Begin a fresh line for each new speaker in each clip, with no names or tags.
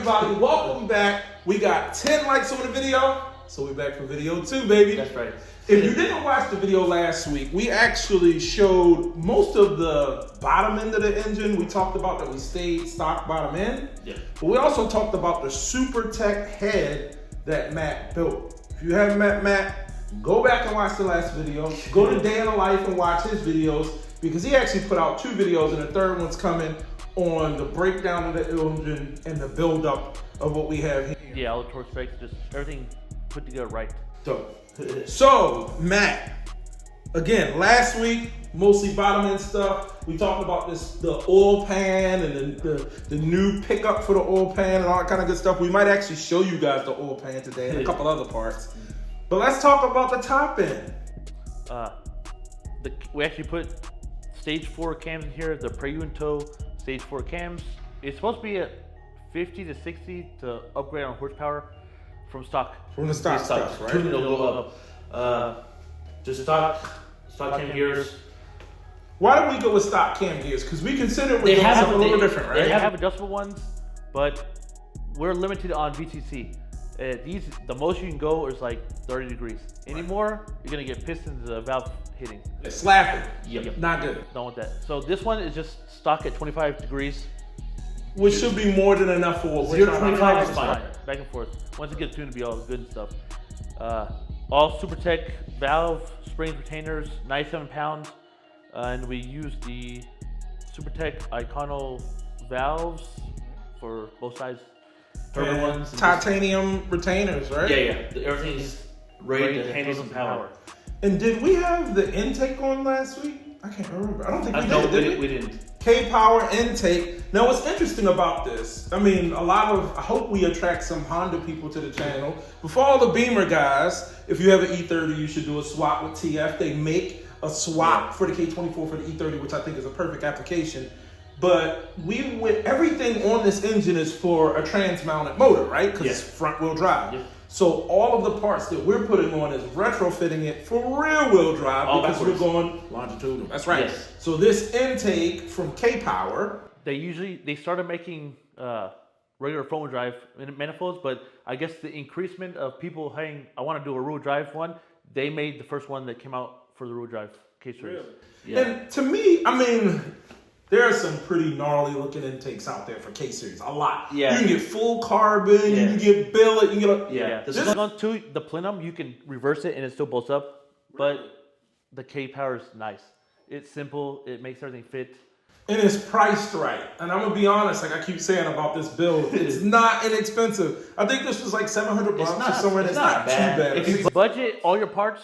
everybody? Welcome back. We got 10 likes on the video, so we're back for video 2, baby.
That's right.
If you didn't watch the video last week, we actually showed most of the bottom end of the engine. We talked about that we stayed stock bottom end.
Yeah.
But we also talked about the SuperTech head that Matt built. If you haven't met Matt, go back and watch the last video. Go to Day in the Life and watch his videos, because he actually put out 2 videos and the third one's coming on the breakdown of the engine and the build up of what we have here.
Yeah, all the torque specs, just everything put together right.
So, Matt, again, last week, mostly bottom end stuff. We talked about the oil pan and the new pickup for the oil pan and all that kind of good stuff. We might actually show you guys the oil pan today and a couple other parts. But let's talk about the top end.
We actually put stage 4 cams in here, the Prelude tow, stage 4 cams. It's supposed to be at 50 to 60 to upgrade on horsepower from stock.
From the stock stuff, right?
It'll go up. Just stock cam gears.
Why do we go with stock cam gears? Because we consider we're doing something a little different, right?
They have adjustable ones, but we're limited on VTC. The most you can go is like 30 degrees. Any more, you're gonna get pistons, valve hitting.
It's slapping.
Yep.
Not good.
Don't want that. So this one is just stock at 25 degrees.
Which should be more than enough for what we're
0 to
trying
25
to
is fine. Back and forth. Once it gets tuned to be all good and stuff. All SuperTech valve, springs, retainers, 97 pounds. And we use the SuperTech Icono valves for both sides.
Turbo ones. Titanium retainers, right?
Yeah. Everything's ready to handle some power.
And did we have the intake on last week? I can't remember. I don't think we did.
We didn't.
K-Power intake. Now, what's interesting about this, I mean, I hope we attract some Honda people to the channel. Before all the Beamer guys, if you have an E30, you should do a swap with TF. They make a swap for the K24 for the E30, which I think is a perfect application. But everything on this engine is for a trans-mounted motor, right? Because it's front-wheel drive. Yeah. So all of the parts that we're putting on is retrofitting it for rear-wheel drive because we're going longitudinal. That's right. Yes. So this intake from K-Power.
They started making regular front-wheel drive manifolds, but I guess the increasement of people saying, I want to do a rear-wheel drive one, they made the first one that came out for the rear-wheel drive K-Series.
Really?
Yeah.
And to me, I mean, there are some pretty gnarly looking intakes out there for K-Series. A lot. Yeah. You can get full carbon, you can get billet, you can get
the plenum, you can reverse it and it still bolts up. But the K-Power is nice. It's simple, it makes everything fit.
And it's priced right. And I'm gonna be honest, like I keep saying about this build, it's not inexpensive. I think this was like $700 or somewhere. It's not too bad.
If you budget all your parts,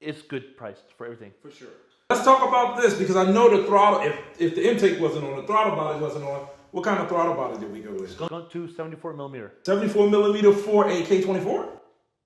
it's good price for everything.
For sure. Let's talk about this, because I know the throttle, if the intake wasn't on, the throttle body wasn't on, what kind of throttle body did we go with?
It's going to 74 millimeter.
74 millimeter for a K24?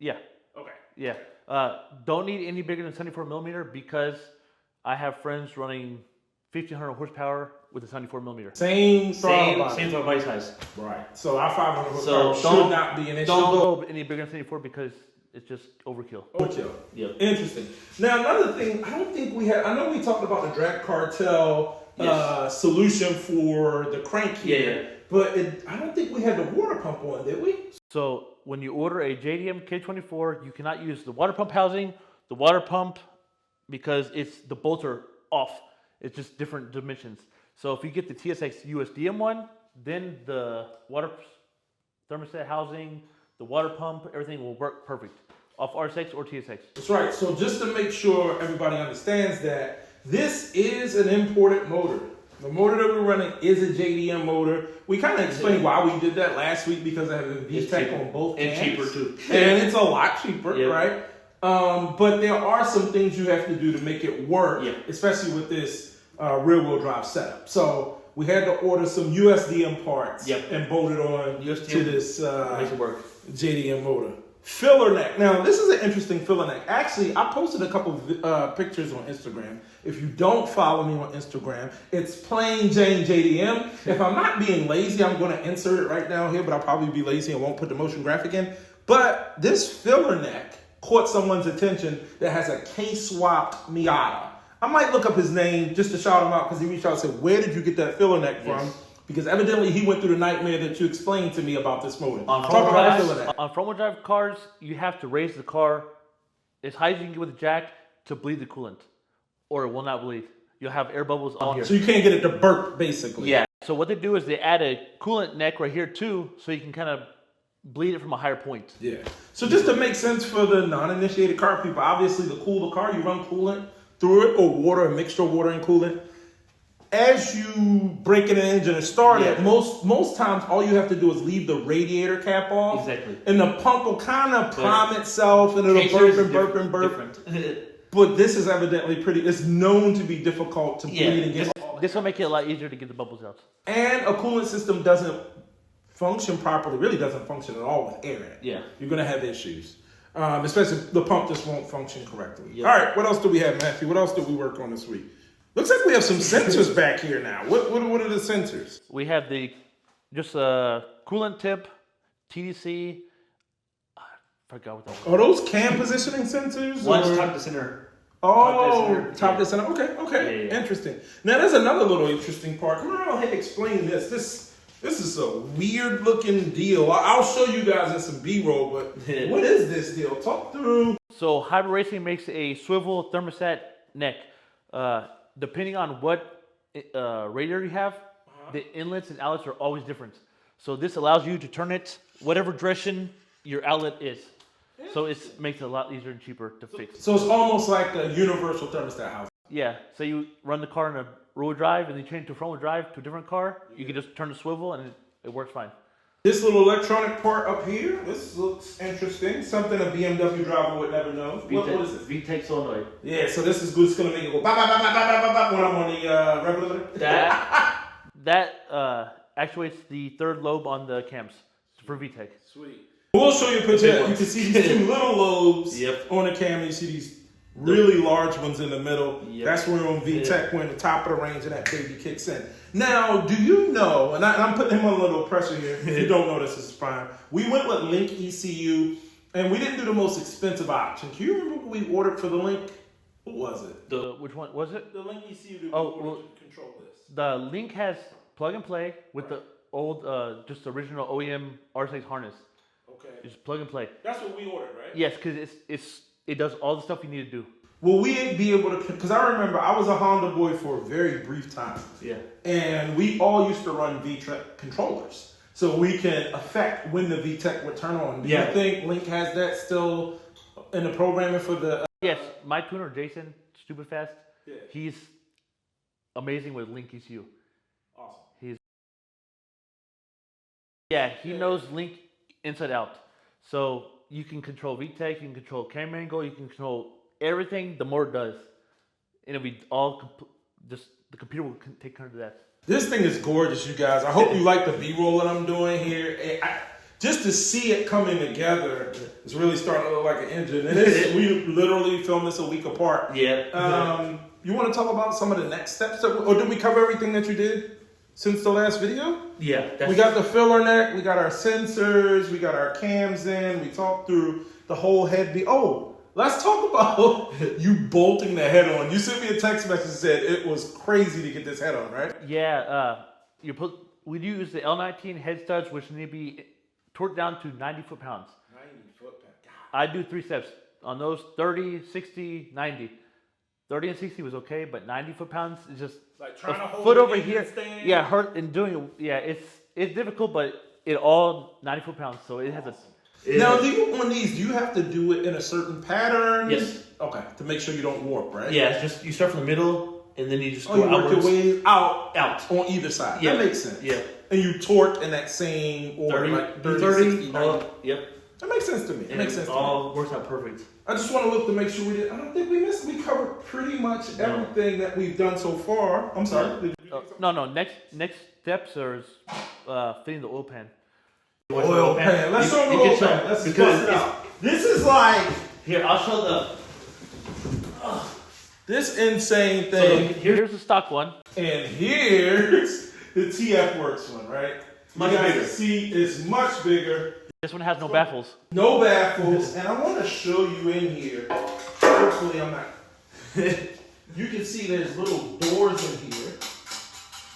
Yeah. Okay. Yeah. Don't need any bigger than 74 millimeter because I have friends running 1,500 horsepower with a 74 millimeter.
Same throttle body.
Same body size.
Right. So our 500 horsepower should not be an issue.
Don't go any bigger than 74 because it's just overkill.
Overkill. Yep. Interesting. Now, another thing, I know we talked about the drag cartel solution for the crank here, but I don't think we had the water pump on, did we?
So when you order a JDM K24, you cannot use the water pump housing, the water pump, because the bolts are off. It's just different dimensions. So if you get the TSX USDM one, then the water thermostat housing, the water pump, everything will work perfect off RSX or TSX.
That's right. So just to make sure everybody understands that this is an imported motor. The motor that we're running is a JDM motor. We kind of explained why we did that last week, because I have a VTEC on both cams.
And cheaper too.
And it's a lot cheaper, right? But there are some things you have to do to make it work, especially with this rear-wheel drive setup. So we had to order some USDM parts and bolt it on to this JDM motor. Filler neck. Now, this is an interesting filler neck. Actually, I posted a couple of pictures on Instagram. If you don't follow me on Instagram, it's plain Jane JDM. If I'm not being lazy, I'm going to insert it right down here, but I'll probably be lazy and won't put the motion graphic in. But this filler neck caught someone's attention that has a K-swapped Miata. I might look up his name just to shout him out, because he reached out and said, where did you get that filler neck from? Because evidently he went through the nightmare that you explained to me about this motor.
On front-wheel drive cars, you have to raise the car as high as you can get with the jack to bleed the coolant, or it will not bleed. You'll have air bubbles on here.
So you can't get it to burp, basically.
Yeah. So what they do is they add a coolant neck right here too, so you can kind of bleed it from a higher point.
Yeah. So just to make sense for the non-initiated car people, obviously to cool the car, you run coolant through it, or water, a mixture of water and coolant. As you break in the engine and start it, most times all you have to do is leave the radiator cap off.
Exactly.
And the pump will kind of prime itself and it'll burp and burp and burp. But this is evidently it's known to be difficult to bleed and get all
this will make it a lot easier to get the bubbles out.
And a coolant system doesn't function properly, really doesn't function at all with air in it.
Yeah.
You're going to have issues. Especially the pump just won't function correctly.
Yep.
All right, what else do we have, Matthew? What else did we work on this week? Looks like we have some sensors back here now. What are the sensors?
We have the just a coolant tip, TDC. I forgot what that was.
Are those cam positioning sensors?
One's top to center.
Oh, top to center. Okay.
Yeah.
Interesting. Now, there's another little interesting part. Come on, go ahead and explain this. This is a weird looking deal. I'll show you guys in some B-roll, but what is this deal? Talk through.
So Hybrid Racing makes a swivel thermostat neck. Depending on what radiator you have, the inlets and outlets are always different. So this allows you to turn it whatever direction your outlet is. So it makes it a lot easier and cheaper to fix.
So it's almost like a universal thermostat house.
Yeah. So you run the car in a rear-wheel drive and then change to a front-wheel drive to a different car. You can just turn the swivel and it works fine.
This little electronic part up here, this looks interesting. Something a BMW driver would never know. What is this?
VTEC solenoid.
Yeah, so this is good. It's going to make it go bop, bop, bop, bop, bop, bop, bop, when I'm on the regulator.
That actuates the third lobe on the cams for VTEC.
Sweet. We'll show you a picture. You can see these two little lobes on the cam. You see these really large ones in the middle.
Yep.
That's where on VTEC, when the top of the range and that baby kicks in. Now, do you know, and I'm putting him on a little pressure here. If you don't know, this is fine. We went with Link ECU, and we didn't do the most expensive option. Do you remember what we ordered for the Link? What was it?
Which one was it?
The Link ECU to control this.
The Link has plug and play with the old, just the original OEM RSX harness.
Okay.
It's plug and play.
That's what we ordered, right?
Yes, because it does all the stuff you need to do.
Will we be able to, because I remember I was a Honda boy for a very brief time.
Yeah.
And we all used to run VTEC controllers. So we can affect when the VTEC would turn on. Do you think Link has that still in the programming for the...
Yes, my tuner, Jason, stupid fast,
Yeah.
he's amazing with Link ECU.
Awesome.
He knows Link inside out. So you can control VTEC, you can control camera angle, you can control everything the motor does. And it'll be all, just the computer will take care of that.
This thing is gorgeous, you guys. I hope you like the B-roll that I'm doing here. Just to see it coming together, it's really starting to look like an engine. And we literally filmed this a week apart.
Yeah.
You want to talk about some of the next steps? Or did we cover everything that you did since the last video?
Yeah.
We got the filler neck, we got our sensors, we got our cams in, we talked through the whole head. Let's talk about you bolting the head on. You sent me a text message that said it was crazy to get this head on, right?
Yeah, we do use the L19 head studs, which need to be torqued down to 90 foot-pounds.
90 foot-pounds.
I do 3 steps. On those 30, 60, 90. 30 and 60 was okay, but 90 foot-pounds is just
like trying to hold
foot
the
over
engine
here.
stand.
Yeah, hurt and doing it. Yeah, it's difficult, but it all 90 foot-pounds, so it has a...
Now, on these, do you have to do it in a certain pattern?
Yes.
Okay, to make sure you don't warp, right?
Yeah, it's just you start from the middle and then you just go
you work
outwards.
your way out on either side.
Yeah.
That makes sense.
Yeah.
And you torque in that same order,
30,
like 30,
30
60, 90.
Yep.
That makes sense to me.
It all works out perfect.
I just want to look to make sure we did. I don't think we missed. We covered pretty much everything that we've done so far. I'm sorry.
No. Next steps are fitting the oil pan.
Oil pan. Let's show the oil pan. Let's bust it out. This is like...
Here, I'll show
this insane thing.
So here's the stock one.
And here's the TF Works one, right?
Much
you guys
bigger.
can see it's much bigger.
This one has no baffles.
No baffles. And I want to show you in here. Hopefully I'm not... You can see there's little doors in here.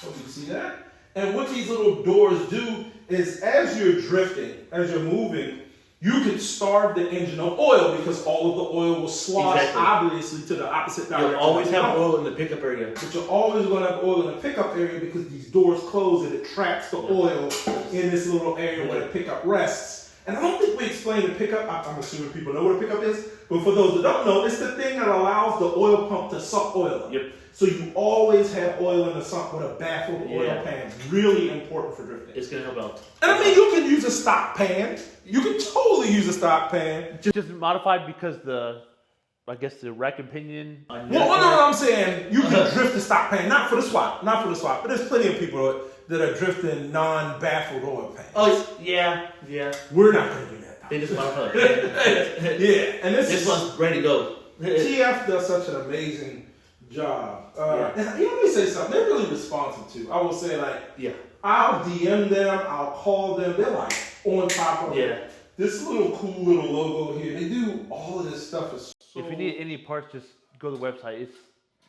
Hope you can see that. And what these little doors do is as you're drifting, as you're moving, you can starve the engine of oil because all of the oil will slosh obviously to the opposite direction.
You'll always have oil in the pickup area.
But you're always going to have oil in the pickup area because these doors close and it traps the oil in this little area where the pickup rests. And I don't think we explained the pickup. I'm assuming people know what a pickup is. But for those that don't know, it's the thing that allows the oil pump to suck oil up.
Yep.
So you always have oil in the sump with a baffled oil pan. Really important for drifting.
It's going to help out.
And I mean, you can use a stock pan. You can totally use a stock pan.
Just modified because the rack and pinion.
Well, no, I'm saying you can drift the stock pan, not for the swap, but there's plenty of people that are drifting non-baffled oil pans.
Oh, yeah.
We're not going to do that.
They just modify it.
Yeah, and
this one's ready to go.
TF does such an amazing job. And let me say something. They're really responsive too. I will say, I'll DM them, I'll call them. They're like on top of it. This little cool little logo here. They do all of this stuff. Is so
if you need any parts, just go to the website.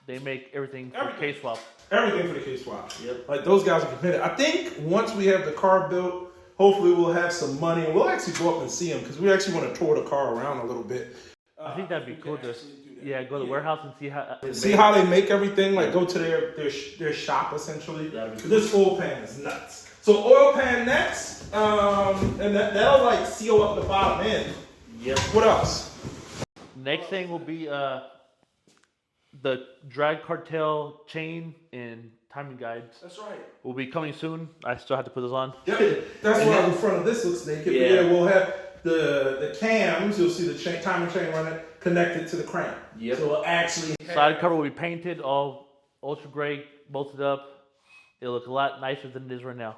They make everything for K-swap.
Everything for the K-swap.
Yep.
Like those guys are committed. I think once we have the car built, hopefully we'll have some money and we'll actually go up and see them because we actually want to tour the car around a little bit.
I think that'd be cool to go to the warehouse and see
how they make everything. Like go to their shop essentially. This oil pan is nuts. So oil pan next, and that'll like seal up the bottom end.
Yep.
What else?
Next thing will be the drag cartel chain and timing guides.
That's right.
Will be coming soon. I still have to put those on.
Yep. That's why the front of this looks naked. Yeah, we'll have the cams. You'll see the timing chain running connected to the crank.
Yep.
So we'll actually
side cover will be painted all ultra gray, bolted up. It'll look a lot nicer than it is right now.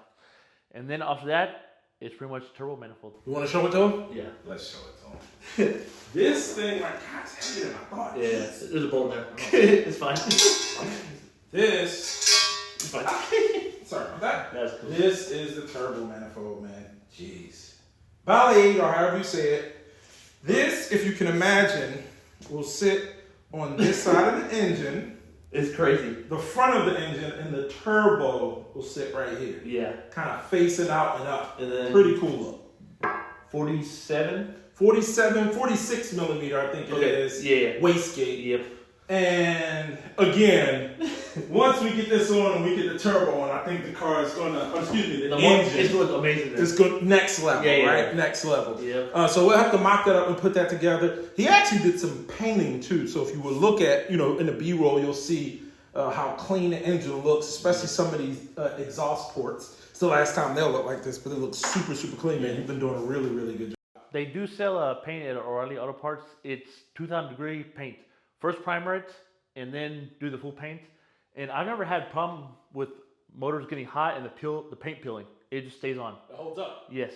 And then after that, it's pretty much turbo manifold.
You want to show it to them?
Yeah.
Let's show it to them. This thing, like, God, it's heavier than I thought.
Yeah, there's a bolt there. It's fine.
This.
It's fine.
Sorry about that.
That's cool.
This is the turbo manifold, man. Jeez. Balade, or however you say it. This, if you can imagine, will sit on this side of the engine.
It's crazy.
The front of the engine and the turbo will sit right here.
Yeah.
Kind of facing out and up.
And then
pretty cool look.
47?
46 millimeter, I think it is.
Yeah.
Wastegate.
Yep.
And again, once we get this on and we get the turbo on, I think the car is going to, the engine.
It's going to look amazing.
It's good, next level, right? Next level.
Yeah.
So we'll have to mock that up and put that together. He actually did some painting too. So if you will look at, in the B-roll, you'll see how clean the engine looks, especially some of these exhaust ports. It's the last time they'll look like this, but it looks super, super clean, man. You've been doing a really, really good job.
They do sell paint at O'Reilly Auto Parts. It's 2,000 degree paint. First primer it, and then do the full paint. And I've never had a problem with motors getting hot and the paint peeling. It just stays on.
It holds up.
Yes.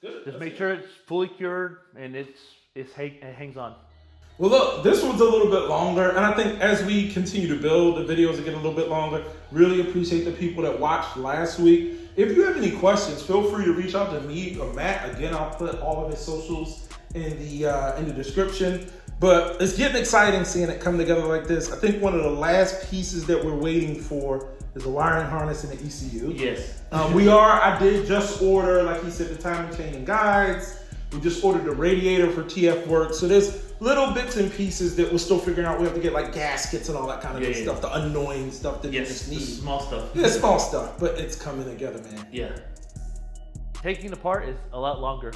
Good.
Just make sure it's fully cured and it hangs on.
Well, look, this one's a little bit longer, and I think as we continue to build, the videos will get a little bit longer. Really appreciate the people that watched last week. If you have any questions, feel free to reach out to me or Matt. Again, I'll put all of his socials in the description. But it's getting exciting seeing it come together like this. I think one of the last pieces that we're waiting for is a wiring harness and the ECU.
Yes.
I did just order, like he said, the timing chain and guides. We just ordered the radiator for TF Works. So there's little bits and pieces that we're still figuring out. We have to get like gaskets and all that kind of good stuff, the annoying stuff that you just need.
Small stuff.
Yeah, small stuff, but it's coming together, man.
Yeah.
Taking it apart is a lot longer.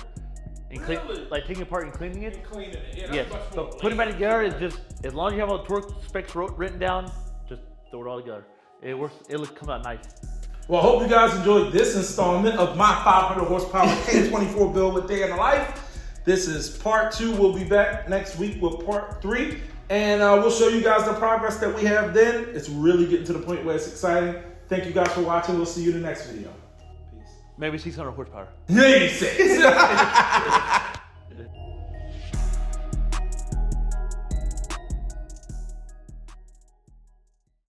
And
Really?
like taking it apart and cleaning it?
Cleaning it, yeah.
Yes. So putting it back together is just, as long as you have all the torque specs written down, just throw it all together. It works. It'll come out nice.
Well, I hope you guys enjoyed this installment of my 500 horsepower K24 build with Day in the Life. This is part 2. We'll be back next week with part 3. And we'll show you guys the progress that we have then. It's really getting to the point where it's exciting. Thank you guys for watching. We'll see you in the next video. Peace.
Maybe 600 horsepower.
Yeah, you say.